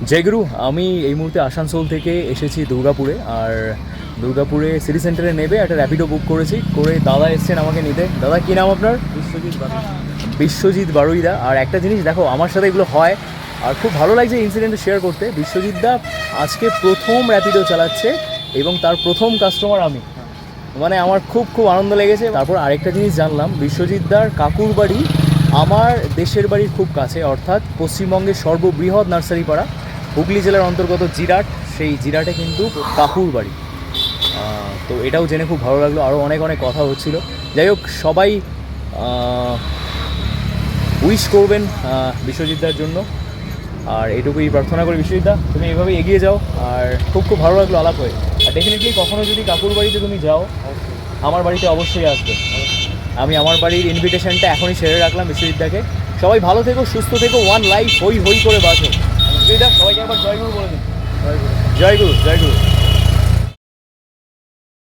জয়গুরু। আমি এই মুহূর্তে আসানসোল থেকে এসেছি দুর্গাপুরে, আর দুর্গাপুরে সিটি সেন্টারে নেবে একটা র্যাপিডো বুক করেছি, করে দাদা এসছেন আমাকে নিতে। দাদা কী নাম আপনার? বিশ্বজিৎ বাবু। বিশ্বজিৎ বারুইদা। আর একটা জিনিস দেখো, আমার সাথে এগুলো হয় আর খুব ভালো লাগছে ইনসিডেন্টটা শেয়ার করতে। বিশ্বজিৎ দা আজকে প্রথম র্যাপিডো চালাচ্ছে এবং তার প্রথম কাস্টমার আমি, মানে আমার খুব খুব আনন্দ লেগেছে। তারপর আরেকটা জিনিস জানলাম, বিশ্বজিৎ দার কাকুর বাড়ি আমার দেশের বাড়ির খুব কাছে, অর্থাৎ পশ্চিমবঙ্গের সর্ববৃহৎ নার্সারি পাড়া, হুগলি জেলার অন্তর্গত জিরাট, সেই জিরাটে কিন্তু কাকুর বাড়ি। তো এটাও জেনে খুব ভালো লাগলো। আরও অনেক অনেক কথা হচ্ছিল। যাই হোক, সবাই উইশ করবেন বিশ্বজিৎদার জন্য, আর এটুকুই প্রার্থনা করি। বিশ্বজিৎদা, তুমি এভাবেই এগিয়ে যাও। আর খুব খুব ভালো লাগলো আলাপ হয়ে। আর ডেফিনেটলি কখনো যদি কাকুর বাড়িতে তুমি যাও, আমার বাড়িতে অবশ্যই আসবে। আমি আমার বাড়ির ইনভিটেশনটা এখনই সেরে রাখলাম বিশ্বজিৎদাকে। সবাই ভালো থেকো, সুস্থ থেকো, ওয়ান লাইফ হই হই করে বাঁচো। বিশ্বজিৎদা, সবাইকে একবার জয়গুরু বলে দিন। জয়গুরু, জয়গুরু।